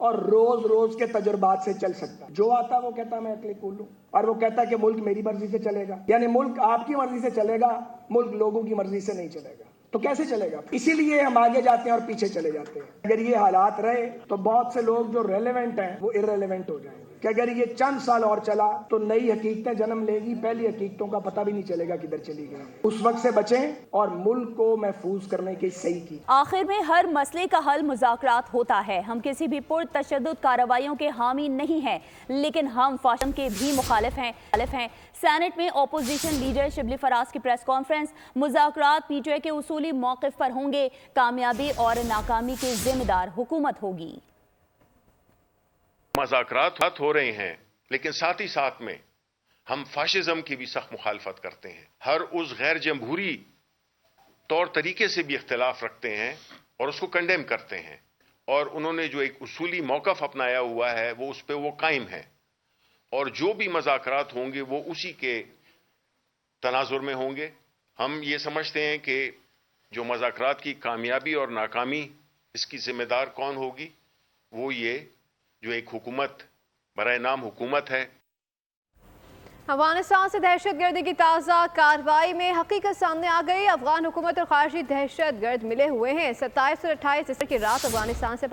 اور روز روز کے تجربات سے چل سکتا. جو آتا وہ کہتا میں عقل کل ہوں, اور وہ کہتا کہ ملک میری مرضی سے چلے گا. یعنی ملک آپ کی مرضی سے چلے گا, ملک لوگوں کی مرضی سے نہیں چلے گا. تو کیسے چلے گا؟ اسی لیے ہم آگے جاتے ہیں اور پیچھے چلے جاتے ہیں. اگر یہ حالات رہے تو بہت سے لوگ جو ریلیونٹ ہیں وہ ارریلیونٹ ہو جائیں گے. کہ اگر یہ چند سال اور چلا تو نئی حقیقتیں جنم لے گی, پہلی حقیقتوں کا پتہ بھی نہیں چلے گا کدھر چلی گئی. اس وقت سے بچیں اور ملک کو محفوظ کرنے کی صحیح کی. آخر میں ہر مسئلے کا حل مذاکرات ہوتا ہے. ہم کسی بھی پرتشدد کارروائیوں کے حامی نہیں ہیں, لیکن ہم فاشزم کے بھی مخالف ہیں. سینٹ میں اپوزیشن لیڈر شبلی فراز کی پریس کانفرنس. مذاکرات پی ٹی آئی کے اصولی موقف پر ہوں گے. کامیابی اور ناکامی کے ذمہ دار حکومت ہوگی. مذاکرات ہو رہے ہیں, لیکن ساتھ ہی ساتھ میں ہم فاشزم کی بھی سخت مخالفت کرتے ہیں. ہر اس غیر جمہوری طور طریقے سے بھی اختلاف رکھتے ہیں اور اس کو کنڈیم کرتے ہیں. اور انہوں نے جو ایک اصولی موقف اپنایا ہوا ہے وہ اس پہ وہ قائم ہے. اور جو بھی مذاکرات ہوں گے وہ اسی کے تناظر میں ہوں گے. ہم یہ سمجھتے ہیں کہ جو مذاکرات کی کامیابی اور ناکامی اس کی ذمہ دار کون ہوگی, وہ یہ جو ایک حکومت برائے نام حکومت ہے. افغانستان سے دہشت گردی کی تازہ کارروائی میں حقیقت سامنے آ گئی. افغان حکومت اور خارجی دہشت گرد ملے ہوئے ہیں. 27 اور 28 دسمبر کی رات افغانستان سے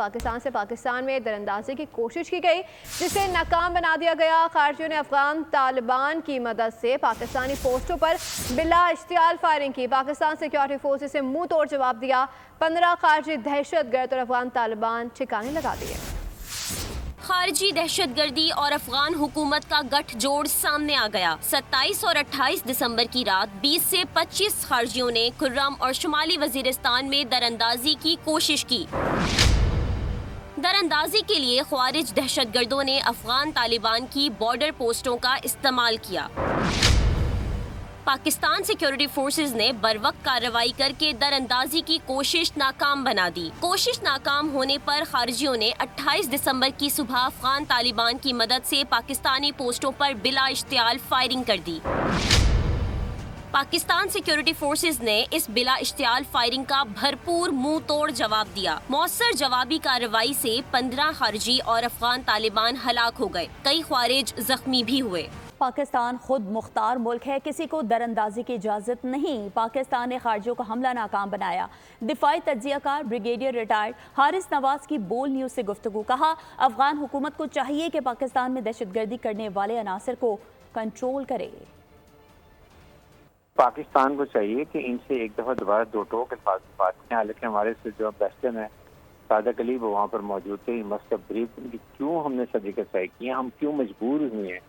پاکستان میں دراندازی کی کوشش کی گئی, جسے ناکام بنا دیا گیا. خارجیوں نے افغان طالبان کی مدد سے پاکستانی پوسٹوں پر بلا اشتعال فائرنگ کی. پاکستان سیکیورٹی فورسز سے منہ توڑ جواب دیا. 15 خارجی دہشت گرد اور افغان طالبان ٹھکانے لگا دیے. خارجی دہشت گردی اور افغان حکومت کا گٹھ جوڑ سامنے آ گیا. 27 اور 28 دسمبر کی رات 20 سے 25 خارجیوں نے کرم اور شمالی وزیرستان میں دراندازی کی کوشش کی. دراندازی کے لیے خوارج دہشت گردوں نے افغان طالبان کی بارڈر پوسٹوں کا استعمال کیا. پاکستان سیکیورٹی فورسز نے بروقت کارروائی کر کے دراندازی کی کوشش ناکام بنا دی. کوشش ناکام ہونے پر خارجیوں نے 28 دسمبر کی صبح افغان طالبان کی مدد سے پاکستانی پوسٹوں پر بلا اشتعال فائرنگ کر دی. پاکستان سیکیورٹی فورسز نے اس بلا اشتعال فائرنگ کا بھرپور منہ توڑ جواب دیا. مؤثر جوابی کارروائی سے 15 خارجی اور افغان طالبان ہلاک ہو گئے. کئی خوارج زخمی بھی ہوئے. پاکستان خود مختار ملک ہے, کسی کو دراندازی کی اجازت نہیں. پاکستان نے خارجیوں کا حملہ ناکام بنایا. دفاعی تجزیہ کار بریگیڈیئر ریٹائرڈ حارث نواز کی بول نیوز سے گفتگو. کہا افغان حکومت کو چاہیے کہ پاکستان میں دہشت گردی کرنے والے عناصر کو کنٹرول کرے. پاکستان کو چاہیے کہ ان سے ایک دفعہ دوبارہ دو ٹوک الفاظ میں بات کریں. حالانکہ ہمارے سے جو بیسٹن ہے صادق علی وہ وہاں پر موجود تھے. مسٹر بریف کیوں ہم نے صدیقہ صحیح کیا, ہم کیوں مجبور ہوئے ہیں.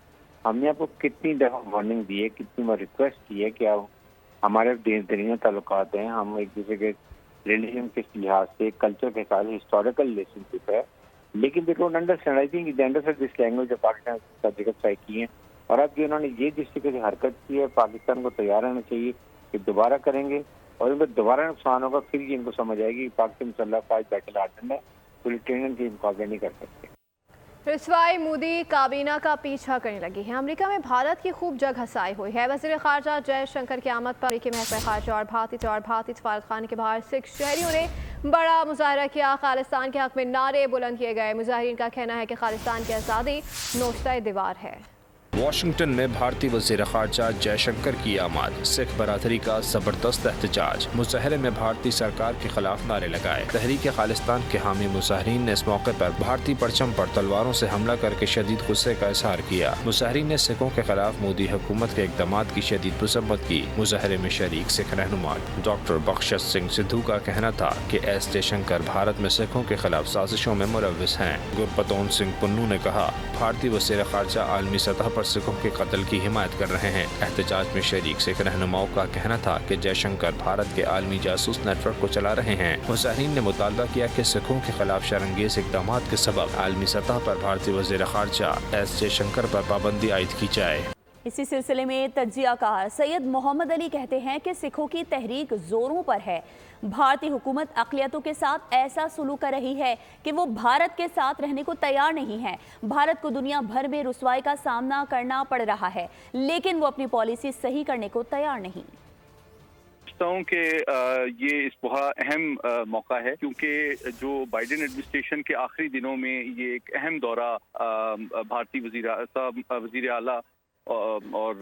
ہم نے آپ کو کتنی دفعہ وارننگ دی ہے, کتنی بار ریکویسٹ کی ہے کہ آپ ہمارے درمیان تعلقات ہیں, ہم ایک دوسرے کے ریلیجن کے لحاظ سے کلچر کے ساتھ ہسٹوریکل ریلیشن شپ ہے, لیکن they don't understand. I think they understand this language جو پاکستان صدیقہ صحیح کی ہیں. اور اب جو انہوں نے یہ جس طریقے سے حرکت کی ہے, پاکستان کو تیار رہنا چاہیے کہ دوبارہ کریں گے اور ان کو دوبارہ نقصان ہوگا. پھر یہ ان کو سمجھ آئے گی پاکستان مسلح افواج بیٹل ہارڈن ہے, پوری ٹریننگ کے مقابلے نہیں کر سکتے. رسوائی مودی کابینہ کا پیچھا کرنے لگی ہے. امریکہ میں بھارت کی خوب جگہ ہنسائی ہوئی ہے. وزیر خارجہ جے شنکر کی آمد پر امریکی محکمہ خارجہ اور بھارتی سفارتخانے کے باہر سکھ شہریوں نے بڑا مظاہرہ کیا. خالصتان کے حق میں نعرے بلند کیے گئے. مظاہرین کا کہنا ہے کہ خالصتان کی آزادی نوشتہ دیوار ہے. واشنگٹن میں بھارتی وزیر خارجہ جے شنکر کی آمد. سکھ برادری کا زبردست احتجاج. مظاہرے میں بھارتی سرکار کے خلاف نعرے لگائے. تحریک خالصتان کے حامی مظاہرین نے اس موقع پر بھارتی پرچم پر تلواروں سے حملہ کر کے شدید غصے کا اظہار کیا. مظاہرین نے سکھوں کے خلاف مودی حکومت کے اقدامات کی شدید مذمت کی. مظاہرے میں شریک سکھ رہنما ڈاکٹر بخشت سنگھ سدھو کا کہنا تھا کہ ایس جے شنکر بھارت میں سکھوں کے خلاف سازشوں میں ملوث ہیں. گرپتون سنگھ پنو نے کہا بھارتی وزیر خارجہ عالمی سطح پر سکھوں کے قتل کی حمایت کر رہے ہیں. احتجاج میں شریک سکھ رہنماؤں کا کہنا تھا کہ جے شنکر بھارت کے عالمی جاسوس نیٹ ورک کو چلا رہے ہیں. مظاہرین نے مطالبہ کیا کہ سکھوں کے خلاف شرانگیز اقدامات کے سبب عالمی سطح پر بھارتی وزیر خارجہ ایس جے شنکر پر پابندی عائد کی جائے. اسی سلسلے میں تجزیہ کار سید محمد علی کہتے ہیں کہ سکھوں کی تحریک زوروں پر ہے. بھارتی حکومت اقلیتوں کے ساتھ ایسا سلوک کر رہی ہے کہ وہ بھارت کے ساتھ رہنے کو تیار نہیں ہے. بھارت کو دنیا بھر میں رسوائی کا سامنا کرنا پڑ رہا ہے, لیکن وہ اپنی پالیسی صحیح کرنے کو تیار نہیں. سمجھتا ہوں کہ یہ اس بہت اہم موقع ہے، کیونکہ جو بائیڈن ایڈمنسٹریشن کے آخری دنوں میں یہ ایک اہم دورہ بھارتی وزیر اعلیٰ اور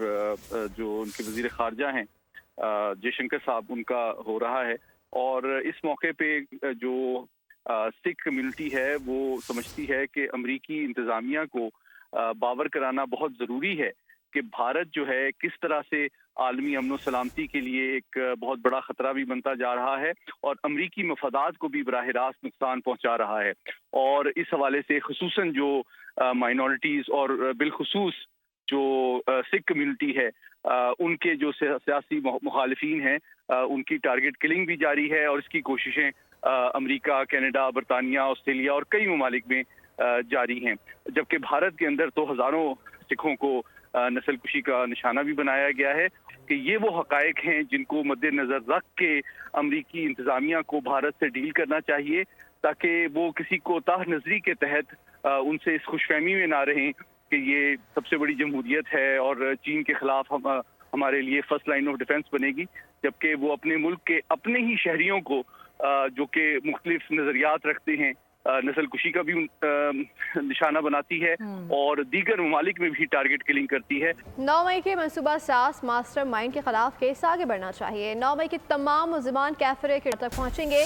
جو ان کے وزیر خارجہ ہیں جے شنکر صاحب، ان کا ہو رہا ہے، اور اس موقع پہ جو سکھ کمیونٹی ہے وہ سمجھتی ہے کہ امریکی انتظامیہ کو باور کرانا بہت ضروری ہے کہ بھارت جو ہے کس طرح سے عالمی امن و سلامتی کے لیے ایک بہت بڑا خطرہ بھی بنتا جا رہا ہے اور امریکی مفادات کو بھی براہ راست نقصان پہنچا رہا ہے. اور اس حوالے سے خصوصاً جو مائنورٹیز اور بالخصوص جو سکھ کمیونٹی ہے ان کے جو سیاسی مخالفین ہیں ان کی ٹارگٹ کلنگ بھی جاری ہے، اور اس کی کوششیں امریکہ، کینیڈا، برطانیہ، آسٹریلیا اور کئی ممالک میں جاری ہیں، جبکہ بھارت کے اندر تو ہزاروں سکھوں کو نسل کشی کا نشانہ بھی بنایا گیا ہے. کہ یہ وہ حقائق ہیں جن کو مد نظر رکھ کے امریکی انتظامیہ کو بھارت سے ڈیل کرنا چاہیے، تاکہ وہ کسی کوتاہ نظری کے تحت ان سے اس خوش فہمی میں نہ رہیں کہ یہ سب سے بڑی جمہوریت ہے اور چین کے خلاف ہمارے لیے فرسٹ لائن آف ڈیفنس بنے گی، جبکہ وہ اپنے ملک کے اپنے ہی شہریوں کو جو کہ مختلف نظریات رکھتے ہیں نسل کشی کا بھی نشانہ بناتی ہے اور دیگر ممالک میں بھی ٹارگٹ کلنگ کرتی ہے. 9 مئی کے منصوبہ ساز ماسٹر مائنڈ کے خلاف کیس آگے بڑھنا چاہیے. 9 مئی کے تمام ملزمان کیفرے کے تک پہنچیں گے.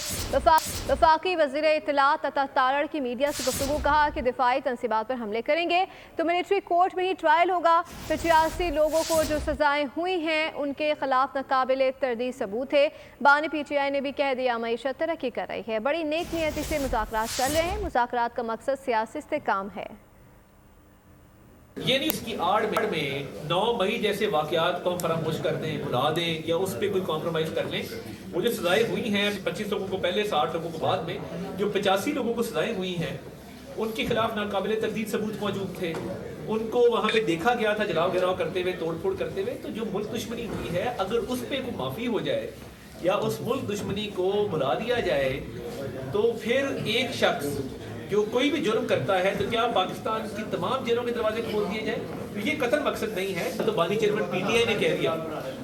وفاقی وزیر اطلاعات عطا تارڑ کی میڈیا سے گفتگو، کہا کہ دفاعی تنصیبات پر حملے کریں گے تو ملٹری کورٹ میں ہی ٹرائل ہوگا. 85 لوگوں کو جو سزائیں ہوئی ہیں ان کے خلاف ناقابل تردید ثبوت ہے. بانی پی ٹی آئی نے بھی کہہ دیا معیشت ترقی کر رہی ہے. بڑی نیک نیتی سے مذاکرات چل رہے ہیں. مذاکرات کا مقصد سیاسی استحکام ہے. یہ نہیں اس کی آڑ میں 9 مئی جیسے واقعات کو ہم فراموش کر دیں، بھلا دیں یا اس پہ کوئی کمپرومائز کر لیں. وہ جو سزائیں ہوئی ہیں 25 لوگوں کو پہلے، 60 لوگوں کو بعد میں، جو 85 لوگوں کو سزائیں ہوئی ہیں ان کے خلاف ناقابل تردید ثبوت موجود تھے. ان کو وہاں پہ دیکھا گیا تھا جلاؤ گراؤ کرتے ہوئے، توڑ پھوڑ کرتے ہوئے. تو جو ملک دشمنی ہوئی ہے اگر اس پہ کوئی معافی ہو جائے یا اس ملک دشمنی کو بھلا دیا جائے تو پھر ایک شخص جو کوئی بھی جرم کرتا ہے تو کیا پاکستان کی تمام جیلوں کے دروازے کھول دیے جائیں؟ تو یہ قتل مقصد نہیں ہے. تو بانی چیئرمین پی ٹی آئی نے کہہ دیا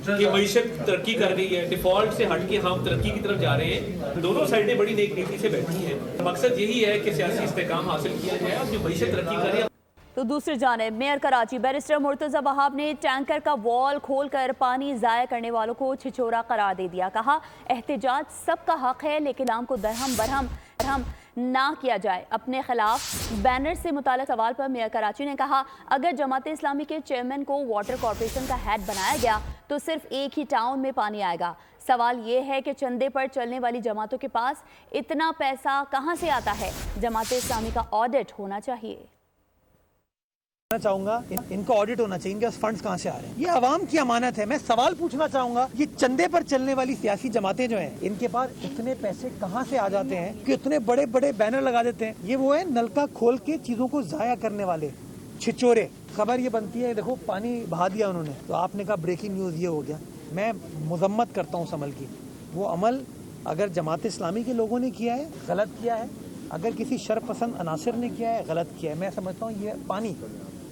کہ معیشت ترقی کر گئی ہے، ڈیفالٹ سے ہٹ کے ہم ترقی کی طرف جا رہے ہیں. دونوں سائڈیں بڑی نیک نیتی سے بیٹھی ہیں. مقصد یہی ہے کہ سیاسی استحکام حاصل کیا جائے اور جو معیشت ترقی کر رہی ہے. تو دوسری جانب میئر کراچی بیرسٹر مرتضی وہاب نے ٹینکر کا وال کھول کر پانی ضائع کرنے والوں کو چھچورا قرار دے دیا. کہا احتجاج سب کا حق ہے لیکن عوام کو درہم برہم نہ کیا جائے. اپنے خلاف بینر سے متعلق سوال پر میئر کراچی نے کہا اگر جماعت اسلامی کے چیئرمین کو واٹر کارپوریشن کا ہیڈ بنایا گیا تو صرف ایک ہی ٹاؤن میں پانی آئے گا. سوال یہ ہے کہ چندے پر چلنے والی جماعتوں کے پاس اتنا پیسہ کہاں سے آتا ہے؟ جماعت اسلامی کا آڈٹ ہونا چاہیے. چاہوں گا ان کا آڈٹ ہونا چاہیے، ان کے فنڈز کہاں سے آ رہے ہیں. یہ عوام کی امانت ہے. میں سوال پوچھنا چاہوں گا یہ چندے پر چلنے والی سیاسی جماعتیں جو ہیں ان کے پاس اتنے پیسے کہاں سے آ جاتے ہیں کہ اتنے بڑے بڑے بینر لگا دیتے ہیں. یہ وہ ہے نلکا کھول کے چیزوں کو ضائع کرنے والے چھچورے. خبر یہ بنتی ہے دیکھو پانی بہا دیا انہوں نے، تو آپ نے کہا بریکنگ نیوز یہ ہو گیا. میں مذمت کرتا ہوں اس عمل کی. وہ عمل اگر جماعت اسلامی کے لوگوں نے کیا ہے غلط کیا ہے، اگر کسی شر پسند عناصر نے کیا ہے غلط کیا ہے. میں سمجھتا ہوں یہ پانی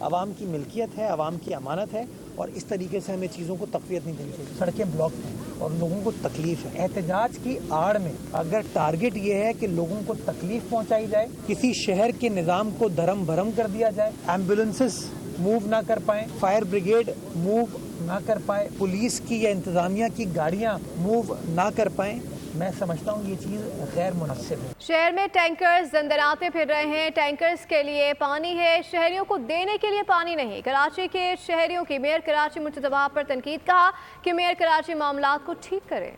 عوام کی ملکیت ہے، عوام کی امانت ہے اور اس طریقے سے ہمیں چیزوں کو تقویت نہیں دینی چاہیے. سڑکیں بلاک ہیں اور لوگوں کو تکلیف ہے. احتجاج کی آڑ میں اگر ٹارگٹ یہ ہے کہ لوگوں کو تکلیف پہنچائی جائے، کسی شہر کے نظام کو دھرم بھرم کر دیا جائے، ایمبولینسز موو نہ کر پائیں، فائر بریگیڈ موو نہ کر پائے، پولیس کی یا انتظامیہ کی گاڑیاں موو نہ کر پائیں، میں سمجھتا ہوں یہ چیز غیر مناسب ہے. شہر میں ٹینکرز دندناتے پھر رہے ہیں. ٹینکرز کے لیے پانی ہے، شہریوں کو دینے کے لیے پانی نہیں. کراچی کے شہریوں کی میئر کراچی مرتضی وہاب پر تنقید، کہا کہ میئر کراچی معاملات کو ٹھیک کرے.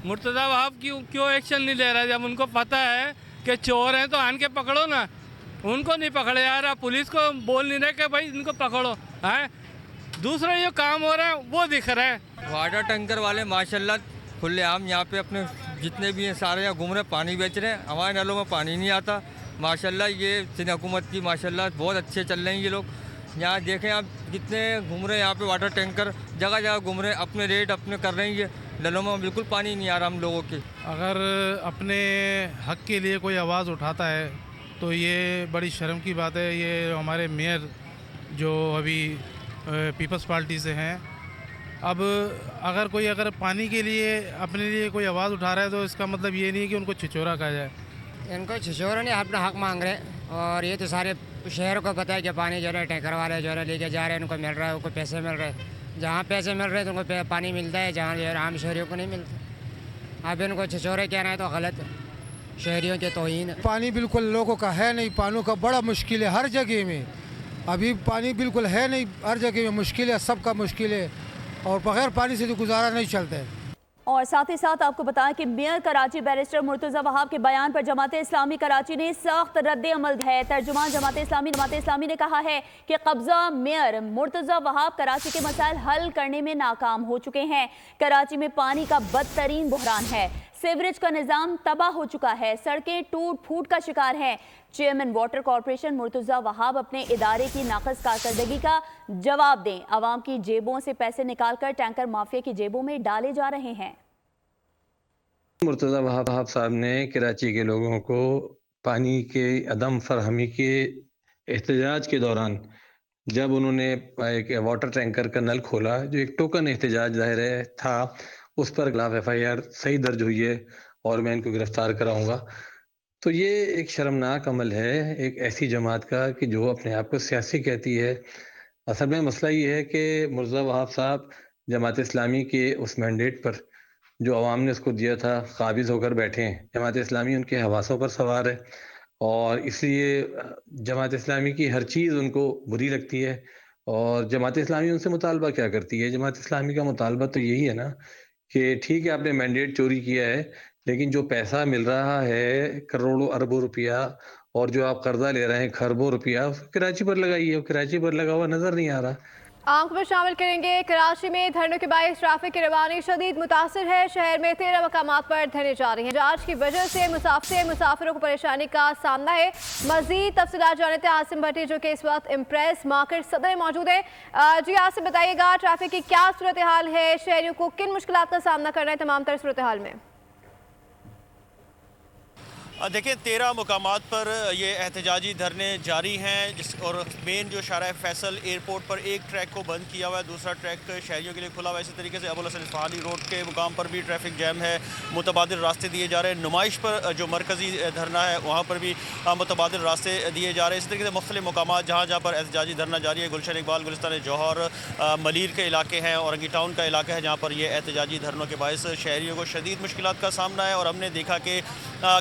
مرتضی وہاب کیوں ایکشن نہیں لے رہا جب ان کو پتہ ہے کہ چور ہیں تو آن کے پکڑو نا. ان کو نہیں پکڑے یار، آپ پولیس کو بول نہیں رہے کہ بھائی ان کو پکڑو. دوسرا جو کام ہو رہا ہے وہ دکھ رہا ہے. واٹر ٹینکر والے ماشاءاللہ کھلے عام یہاں پہ اپنے جتنے بھی ہیں سارے یہاں گھوم رہے پانی بیچ رہے ہیں. ہمارے نلوں میں پانی نہیں آتا. ماشاءاللہ یہ سندھ حکومت کی ماشاءاللہ بہت اچھے چل رہے ہیں یہ لوگ. یہاں دیکھیں آپ کتنے گھوم رہے ہیں یہاں پہ واٹر ٹینکر جگہ جگہ گھوم رہے ہیں، اپنے ریٹ اپنے کر رہے ہیں. یہ نلوں میں بالکل پانی نہیں آ رہا ہم لوگوں کے. اگر اپنے حق کے لیے کوئی آواز اٹھاتا ہے تو یہ بڑی شرم کی بات ہے. یہ ہمارے میئر جو ابھی پیپلز پارٹی سے ہیں اب اگر پانی کے لیے اپنے لیے کوئی آواز اٹھا رہا ہے تو اس کا مطلب یہ نہیں ہے کہ ان کو چھچورا کہا جائے. ان کو چھچورا نہیں, اپنا حق مانگ رہے ہیں, اور یہ تو سارے شہر کو پتہ ہے کہ پانی جو ہے ٹینکر والے جو ہے لے کے جا رہے ہیں, ان کو مل رہا ہے, ان کو پیسے مل رہے ہیں. جہاں پیسے مل رہے ہیں تو ان کو پانی ملتا ہے, جہاں جو ہے عام شہریوں کو نہیں ملتا. اب ان کو چھچورے کہنا ہے تو غلط ہے, شہریوں کے توہین ہے. پانی بالکل لوگوں کا ہے نہیں, پانی کا بڑا مشکل ہے ہر جگہ میں. ابھی پانی بالکل ہے نہیں, ہر جگہ میں مشکل ہے, سب کا مشکل ہے, اور بغیر پانی سے تو گزارا نہیں چلتا ہے. اور ساتھ ہی ساتھ آپ کو بتائیں کہ میئر کراچی بیرسٹر مرتضی وہاب کے بیان پر جماعت اسلامی کراچی نے سخت رد عمل ہے. ترجمان جماعت اسلامی نے کہا ہے کہ قبضہ میئر مرتضی وہاب کراچی کے مسائل حل کرنے میں ناکام ہو چکے ہیں. کراچی میں پانی کا بدترین بحران ہے, سیوریج کا نظام تباہ ہو چکا ہے, سڑکیں ٹوٹ پھوٹ کا شکار ہیں. چیئرمین واٹر کارپوریشن مرتضی وہاب اپنے ادارے کی ناقص کارکردگی کا جواب دیں. عوام کی جیبوں سے پیسے نکال کر ٹینکر مافیا کی جیبوں میں ڈالے جا رہے ہیں. مرتضی وہاب صاحب نے کراچی کے لوگوں کو پانی کے عدم فراہمی کے احتجاج کے دوران جب انہوں نے ایک واٹر ٹینکر کا نل کھولا, جو ایک ٹوکن احتجاج ظاہر تھا, اس پر خلاف FIR صحیح درج ہوئی ہے اور میں ان کو گرفتار کراؤں گا. تو یہ ایک شرمناک عمل ہے ایک ایسی جماعت کا کہ جو اپنے آپ کو سیاسی کہتی ہے. اصل میں مسئلہ یہ ہے کہ مرتضی وہاب صاحب جماعت اسلامی کے اس مینڈیٹ پر جو عوام نے اس کو دیا تھا قابض ہو کر بیٹھے ہیں. جماعت اسلامی ان کے حواسوں پر سوار ہے, اور اس لیے جماعت اسلامی کی ہر چیز ان کو بری لگتی ہے. اور جماعت اسلامی ان سے مطالبہ کیا کرتی ہے؟ جماعت اسلامی کا مطالبہ تو یہی ہے نا کہ ٹھیک ہے آپ نے مینڈیٹ چوری کیا ہے, لیکن جو پیسہ مل رہا ہے کروڑوں اربوں روپیہ, اور جو آپ قرضہ لے رہے ہیں خربوں روپیہ, کراچی پر لگائیے. کراچی پر لگا ہوا نظر نہیں آ رہا. آنکھ میں شامل کریں گے. کراچی میں دھرنوں کے باعث ٹریفک کی روانی شدید متاثر ہے. شہر میں 13 مقامات پر دھرنے جاری ہیں. احتجاج کی وجہ سے مسافروں کو پریشانی کا سامنا ہے. مزید تفصیلات جانتے ہیں عاصم بھٹی جو کہ اس وقت امپریس مارکیٹ صدر موجود ہیں. جی عاصم, بتائیے گا ٹریفک کی کیا صورتحال ہے, شہریوں کو کن مشکلات کا سامنا کرنا ہے تمام تر صورتحال میں؟ دیکھیں 13 مقامات پر یہ احتجاجی دھرنے جاری ہیں, اور مین جو شارع فیصل ایئرپورٹ پر ایک ٹریک کو بند کیا ہوا ہے, دوسرا ریک شہریوں کے لیے کھلا ہوا ہے. اسی طریقے سے ابوالحسن اصفہانی روڈ کے مقام پر بھی ٹریفک جیم ہے, متبادل راستے دیے جا رہے ہیں. نمائش پر جو مرکزی دھرنا ہے وہاں پر بھی متبادل راستے دیے جا رہے ہیں. اسی طریقے سے مختلف مقامات جہاں پر احتجاجی دھرنا جاری ہے, گلشن اقبال, گلستان جوہر, ملیر کے علاقے ہیں, اورنگی ٹاؤن کا علاقہ ہے, جہاں پر یہ احتجاجی دھرنوں کے باعث شہریوں کو شدید مشکلات کا سامنا ہے. اور ہم نے دیکھا کہ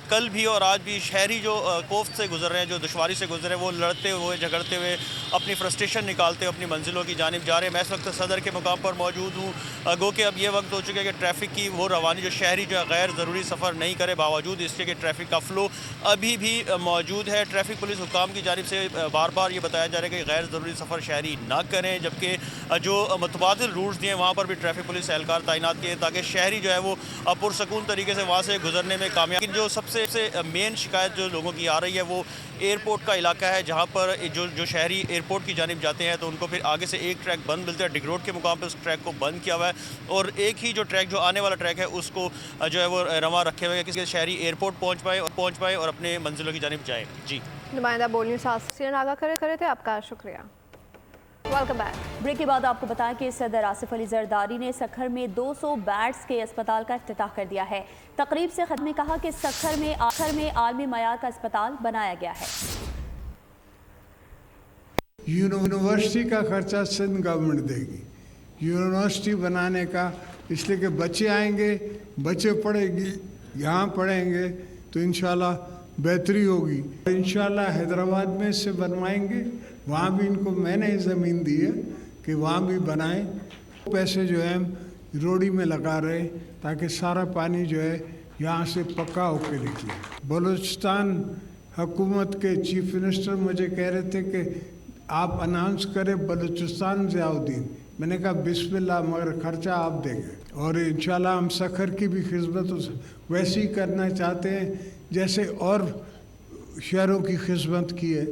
کل بھی اور آج بھی شہری جو کوفت سے گزر رہے ہیں, جو دشواری سے گزر رہے ہیں, وہ لڑتے ہوئے جھگڑتے ہوئے اپنی فرسٹریشن نکالتے ہوئے اپنی منزلوں کی جانب جا رہے ہیں. میں اس وقت صدر کے مقام پر موجود ہوں. گو کہ اب یہ وقت ہو چکا ہے کہ ٹریفک کی وہ روانی جو شہری جو غیر ضروری سفر نہیں کرے, باوجود اس کے کہ ٹریفک کا فلو ابھی بھی موجود ہے. ٹریفک پولیس حکام کی جانب سے بار بار یہ بتایا جا رہا ہے کہ غیر ضروری سفر شہری نہ کریں, جبکہ جو متبادل روٹس دیے ہیں وہاں پر بھی ٹریفک پولیس اہلکار تعینات کیے تاکہ شہری جو ہے وہ پرسکون طریقے سے وہاں سے گزرنے میں کامیاب. لیکن جو سب سے مین شکایت جو لوگوں کی آ رہی ہے وہ ایئرپورٹ کا علاقہ ہے, جہاں پر جو شہری ایئرپورٹ کی جانب جاتے ہیں تو ان کو پھر آگے سے ایک ٹریک بند ملتا ہے. ڈگ روڈ کے مقام پہ اس ٹریک کو بند کیا ہوا ہے, اور ایک ہی جو ٹریک جو آنے والا ٹریک ہے اس کو جو ہے وہ رواں رکھے ہوئے ہیں کہ شہری ایئرپورٹ پہنچ پائے اور اپنے منزلوں کی جانب جائیں. جی نمائندہ بول نیوز حسین آگاہ کرے تھے, آپ کا شکریہ. Welcome back. بریک کے بعد آپ کو بتائیں کہ صدر آصف علی زرداری نے سکھر میں 200 بیڈز کے اسپتال کا افتتاح کر دیا ہے. تقریب سے خطیب نے کہا کہ سکھر میں عالمی معیار کا اسپتال بنایا گیا ہے. یونیورسٹی کا خرچہ سندھ گورنمنٹ دے گی, یونیورسٹی بنانے کا, اس لیے کہ بچے آئیں گے, بچے پڑھیں گے, یہاں پڑھیں گے تو انشاءاللہ بہتری ہوگی. انشاءاللہ حیدرآباد میں سے بنوائیں گے, وہاں بھی ان کو میں نے زمین دی ہے کہ وہاں بھی بنائیں. پیسے جو ہیں روڈی میں لگا رہے تاکہ سارا پانی جو ہے یہاں سے پکا ہو کے نکلے. بلوچستان حکومت کے چیف منسٹر مجھے کہہ رہے تھے کہ آپ اناؤنس کریں بلوچستان ضیاء الدین. میں نے کہا بسم اللہ, مگر خرچہ آپ دیں گے. اور انشاءاللہ ہم سکھر کی بھی خدمت ویسی کرنا چاہتے ہیں جیسے اور شہروں کی خدمت کی ہے.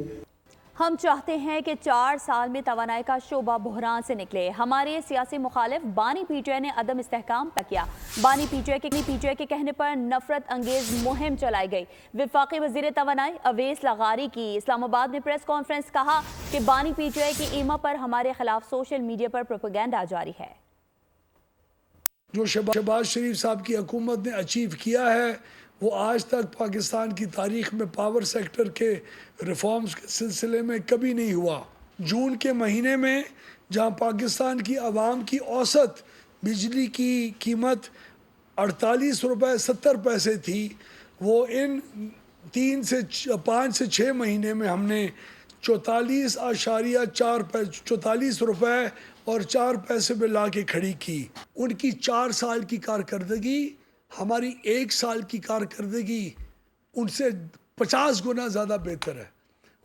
ہم چاہتے ہیں کہ 4 سال میں توانائی کا شعبہ بحران سے نکلے. ہمارے سیاسی مخالف بانی پی ٹی آئی نے عدم استحکام کیا. بانی پی ٹی آئی کے کہنے پر نفرت انگیز مہم چلائی گئی. وفاقی وزیر توانائی اویس لغاری کی اسلام آباد میں پریس کانفرنس, کہا کہ بانی پی ٹی آئی کی ایما پر ہمارے خلاف سوشل میڈیا پر پروپیگنڈا جاری ہے. جو شہباز شریف صاحب کی حکومت نے اچیو کیا ہے وہ آج تک پاکستان کی تاریخ میں پاور سیکٹر کے ریفارمز کے سلسلے میں کبھی نہیں ہوا. جون کے مہینے میں جہاں پاکستان کی عوام کی اوسط بجلی کی قیمت 48 روپے 70 پیسے تھی، وہ ان 5 سے 6 مہینے میں ہم نے 44 روپے اور 4 پیسے پہ لا کے کھڑی کی. ان کی 4 سال کی کارکردگی ہماری 1 سال کی کارکردگی ان سے 50 گنا زیادہ بہتر ہے.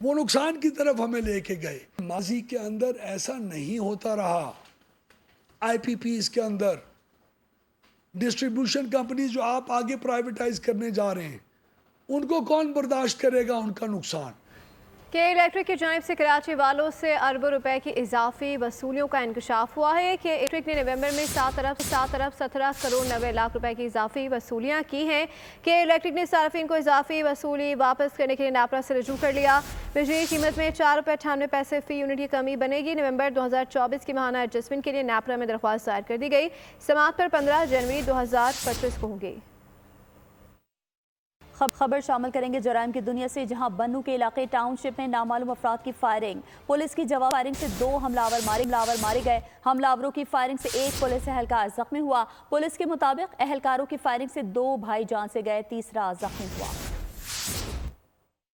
وہ نقصان کی طرف ہمیں لے کے گئے. ماضی کے اندر ایسا نہیں ہوتا رہا. آئی پی پیز کے اندر ڈسٹریبیوشن کمپنیز جو آپ آگے پرائیویٹائز کرنے جا رہے ہیں ان کو کون برداشت کرے گا ان کا نقصان؟ کہ الیکٹرک کی جانب سے کراچی والوں سے اربوں روپے کی اضافی وصولیوں کا انکشاف ہوا ہے کہ الیکٹرک نے نومبر میں 7 ارب 17 کروڑ 90 لاکھ روپے کی اضافی وصولیاں کی ہیں کہ الیکٹرک نے صارفین کو اضافی وصولی واپس کرنے کے لیے نیپرا سے رجوع کر لیا. بجلی کی قیمت میں 4 روپے 98 پیسے فی یونٹ کی کمی بنے گی. نومبر 2024 کی ماہانہ ایڈجسٹمنٹ کے لیے نیپرا میں درخواست دائر کر دی گئی. سماعت پر 15 جنوری 2025 کو ہوں گی. خبر شامل کریں گے جرائم کی دنیا سے، جہاں بنو کے علاقے ٹاؤن شپ میں نامعلوم افراد کی فائرنگ. پولیس کی جواب فائرنگ سے 2 حملاور مارے گئے. حملاوروں کی فائرنگ سے 1 پولیس اہلکار زخمی ہوا. پولیس کے مطابق اہلکاروں کی فائرنگ سے 2 بھائی جان سے گئے، تیسرا زخمی ہوا.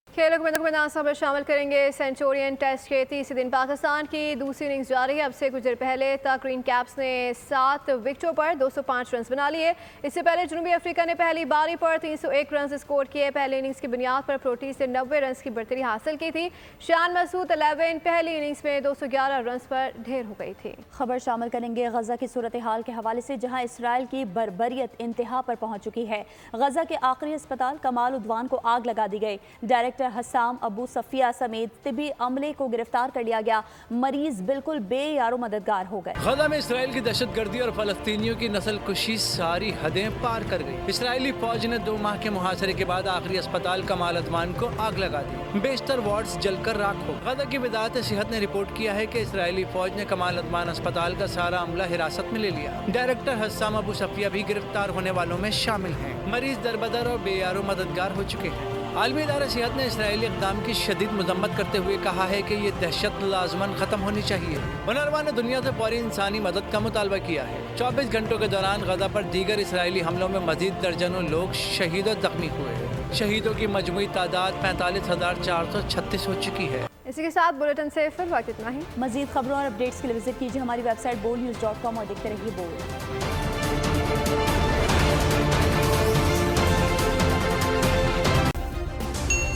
کھیلوں کے خبر شامل کریں گے. سینچورین ٹیسٹ کے تیسرے دن پاکستان کی دوسری اننگز جاری ہے. اب سے کچھ دیر پہلے تک گرین کیپس نے 7 وکٹوں پر 205 رنز بنا لیے. اس سے پہلے جنوبی افریقہ نے پہلی باری پر 301 رنز اسکور کیے. پہلی اننگز کی بنیاد پر پروٹی سے 90 رنز کی برتری حاصل کی تھی. شان مسعود 11 پہلی اننگز میں 211 رنز پر ڈھیر ہو گئی تھی. خبر شامل کریں گے غزہ کی صورتحال کے حوالے سے، جہاں اسرائیل کی بربریت انتہا پر پہنچ چکی ہے. غزہ کے آخری اسپتال کمال عدوان کو آگ لگا دی گئی. ڈائریکٹر حسام ابو صفیہ سمیت طبی عملے کو گرفتار کر لیا گیا. مریض بالکل بے یارو مددگار ہو گئے. غزہ میں اسرائیل کی دہشت گردی اور فلسطینیوں کی نسل کشی ساری حدیں پار کر گئی. اسرائیلی فوج نے 2 ماہ کے محاصرے کے بعد آخری اسپتال کمال عدوان کو آگ لگا دی. بیشتر وارڈز جل کر راکھ ہو. غزہ کی وزارت صحت نے رپورٹ کیا ہے کہ اسرائیلی فوج نے کمال عدوان اسپتال کا سارا عملہ حراست میں لے لیا. ڈائریکٹر حسام ابو صفیہ بھی گرفتار ہونے والوں میں شامل ہیں. مریض دربدر اور بے یارو مددگار ہو چکے ہیں. عالمی ادارہ صحت نے اسرائیلی اقدام کی شدید مذمت کرتے ہوئے کہا ہے کہ یہ دہشت لازماً ختم ہونی چاہیے. ونروا نے دنیا سے فوری انسانی مدد کا مطالبہ کیا ہے. 24 گھنٹوں کے دوران غزہ پر دیگر اسرائیلی حملوں میں مزید درجنوں لوگ شہید اور زخمی ہوئے. شہیدوں کی مجموعی تعداد 45,436 ہو چکی ہے. اسی کے ساتھ بلیٹن سے فی الوقت اتنا ہی. مزید خبروں اور اپڈیٹس کے لیے وزٹ کیجیے ہماری ویب سائٹ bolnews.com اور دیکھتے رہیے بول.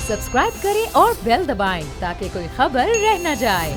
سبسکرائب کریں اور بیل دبائیں تاکہ کوئی خبر رہ نہ جائے.